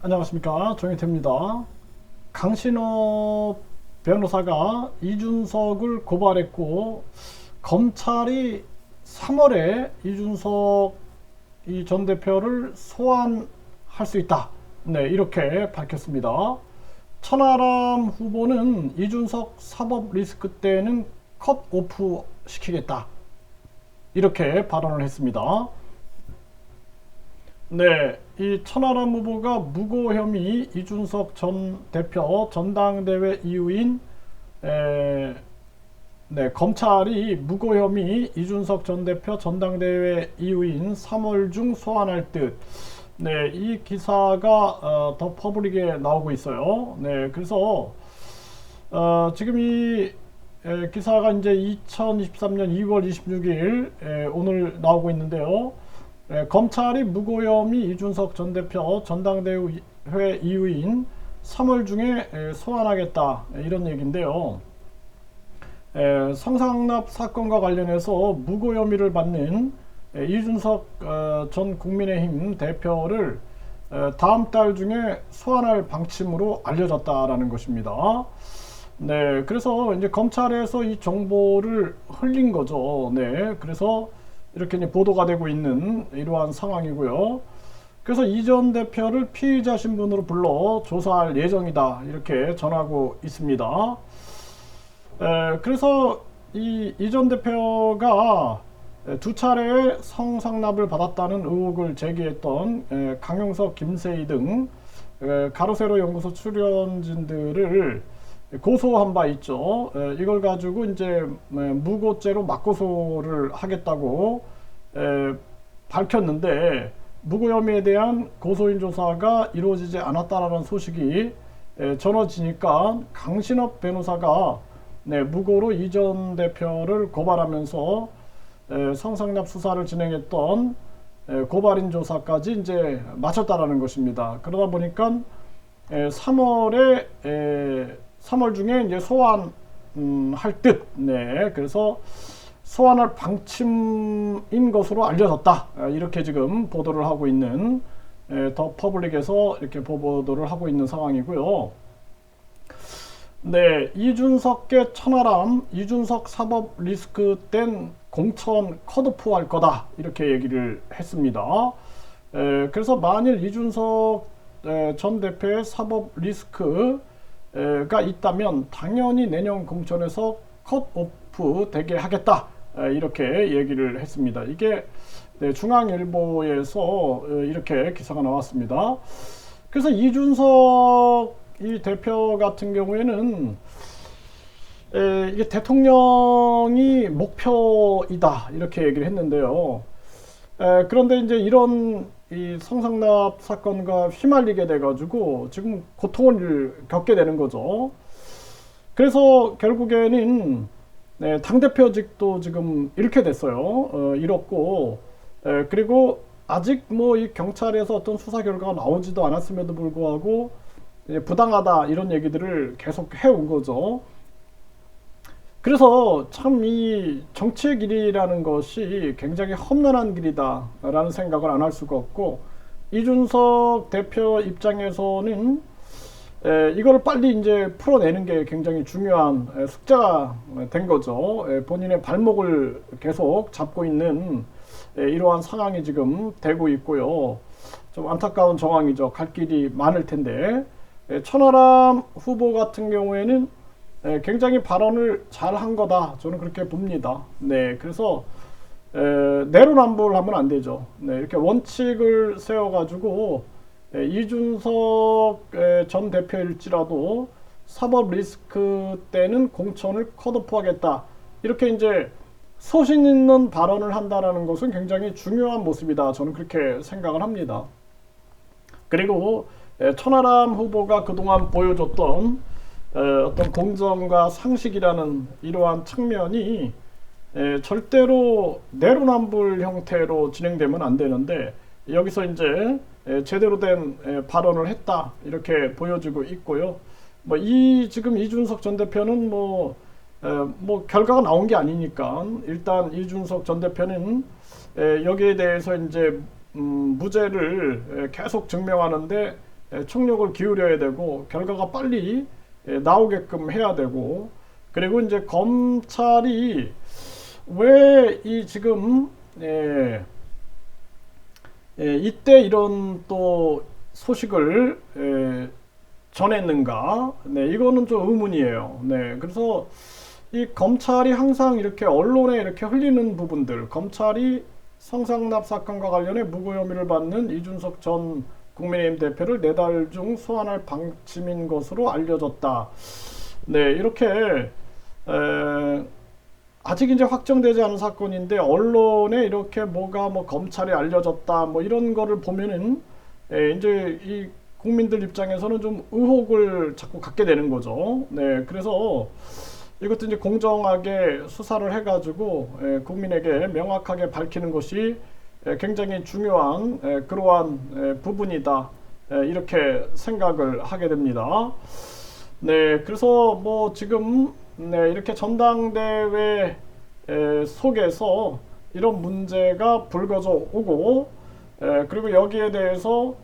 안녕하십니까, 정혜태입니다. 강신업 변호사가 이준석을 고발했고, 검찰이 3월에 이준석 전 대표를 소환할 수 있다, 이렇게 밝혔습니다. 천하람 후보는 이준석 사법 리스크 때는 컷오프 시키겠다, 이렇게 발언을 했습니다. 네, 이 천하람 후보가 무고 혐의 이준석 전 대표 전당대회 이후인 검찰이 무고 혐의 이준석 전 대표 전당대회 이후인 3월 중 소환할 듯. 네, 이 기사가 더 퍼블릭에 나오고 있어요. 네, 그래서 지금 이 기사가 이제 2023년 2월 26일 오늘 나오고 있는데요. 검찰이 무고 혐의 이준석 전 대표 전당대회 이후인 3월 중에 소환하겠다, 이런 얘기인데요. 성상납 사건과 관련해서 무고 혐의를 받는 이준석 전 국민의힘 대표를 다음 달 중에 소환할 방침으로 알려졌다라는 것입니다. 네, 그래서 이제 검찰에서 이 정보를 흘린 거죠. 네, 그래서 이렇게 이제 보도가 되고 있는 이러한 상황이고요. 그래서 이 전 대표를 피의자 신분으로 불러 조사할 예정이다, 이렇게 전하고 있습니다. 그래서 이 전 대표가 두 차례 성상납을 받았다는 의혹을 제기했던 강용석, 김세희 등 가로세로 연구소 출연진들을 고소한 바 있죠. 이걸 가지고 이제 무고죄로 맞고소를 하겠다고 밝혔는데, 무고 혐의에 대한 고소인 조사가 이루어지지 않았다라는 소식이 전해지니까 강신업 변호사가 무고로 이 전 대표를 고발하면서 성상납 수사를 진행했던 고발인 조사까지 이제 마쳤다라는 것입니다. 그러다 보니까 3월 중에 이제 소환할 듯. 네, 그래서 소환할 방침인 것으로 알려졌다, 이렇게 지금 보도를 하고 있는 더 퍼블릭에서 이렇게 보도를 하고 있는 상황이고요. 네, 이준석계 천하람, 이준석 사법 리스크 땐 공천 컷오프 할 거다, 이렇게 얘기를 했습니다. 그래서 만일 이준석 전 대표의 사법 리스크가 있다면 당연히 내년 공천에서 컷오프 되게 하겠다, 이렇게 얘기를 했습니다. 이게 중앙일보에서 이렇게 기사가 나왔습니다. 그래서 이준석 이 대표 같은 경우에는 이게 대통령이 목표이다, 이렇게 얘기를 했는데요. 그런데 이제 이런 이 성상납 사건과 휘말리게 돼가지고 지금 고통을 겪게 되는 거죠. 그래서 결국에는 당대표직도 지금 잃게 됐어요. 잃었고, 그리고 아직 뭐 이 경찰에서 어떤 수사 결과가 나오지도 않았음에도 불구하고 부당하다, 이런 얘기들을 계속 해온 거죠. 그래서 참 이 정치의 길이라는 것이 굉장히 험난한 길이다 라는 생각을 안 할 수가 없고, 이준석 대표 입장에서는 이걸 빨리 이제 풀어내는 게 굉장히 중요한 숙제가 된 거죠. 본인의 발목을 계속 잡고 있는 이러한 상황이 지금 되고 있고요. 좀 안타까운 정황이죠. 갈 길이 많을 텐데, 천하람 후보 같은 경우에는 굉장히 발언을 잘 한 거다, 저는 그렇게 봅니다. 네, 그래서 내로남불하면 안 되죠. 네, 이렇게 원칙을 세워가지고 이준석 전 대표일지라도 사법 리스크 때는 공천을 컷오프하겠다, 이렇게 이제 소신 있는 발언을 한다라는 것은 굉장히 중요한 모습이다, 저는 그렇게 생각을 합니다. 그리고 천하람 후보가 그동안 보여줬던 어떤 공정과 상식이라는 이러한 측면이 절대로 내로남불 형태로 진행되면 안 되는데, 여기서 이제 제대로 된 발언을 했다, 이렇게 보여지고 있고요. 지금 이준석 전 대표는 결과가 나온 게 아니니까 일단 이준석 전 대표는 여기에 대해서 이제 무죄를 계속 증명하는데 총력을 기울여야 되고 결과가 빨리 나오게끔 해야 되고, 그리고 이제 검찰이 왜 이 지금 이때 이런 또 소식을 전했는가? 네, 이거는 좀 의문이에요. 네, 그래서 이 검찰이 항상 이렇게 언론에 이렇게 흘리는 부분들, 검찰이 성상납 사건과 관련해 무고 혐의를 받는 이준석 전 국민의힘 대표를 4달 중 소환할 방침인 것으로 알려졌다. 네, 이렇게 아직 이제 확정되지 않은 사건인데 언론에 이렇게 뭐가 뭐 검찰이 알려졌다 뭐 이런 거를 보면은 이제 이 국민들 입장에서는 좀 의혹을 자꾸 갖게 되는 거죠. 네, 그래서 이것도 이제 공정하게 수사를 해가지고 국민에게 명확하게 밝히는 것이 굉장히 중요한 그러한 부분이다. 이렇게 생각을 하게 됩니다. 네, 그래서 뭐 지금 이렇게 전당대회 속에서 이런 문제가 불거져 오고, 그리고 여기에 대해서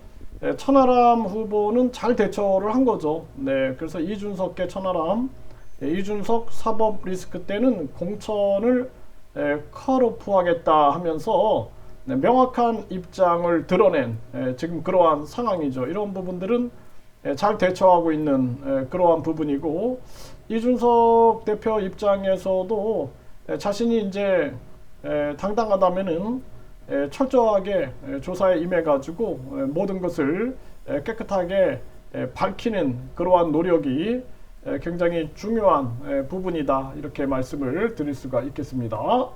천하람 후보는 잘 대처를 한 거죠. 네, 그래서 이준석계 천하람, 이준석 사법 리스크 때는 공천을 컷오프하겠다 하면서 명확한 입장을 드러낸 지금 그러한 상황이죠. 이런 부분들은 잘 대처하고 있는 그러한 부분이고, 이준석 대표 입장에서도 자신이 이제 당당하다면은 철저하게 조사에 임해가지고 모든 것을 깨끗하게 밝히는 그러한 노력이 굉장히 중요한 부분이다, 이렇게 말씀을 드릴 수가 있겠습니다.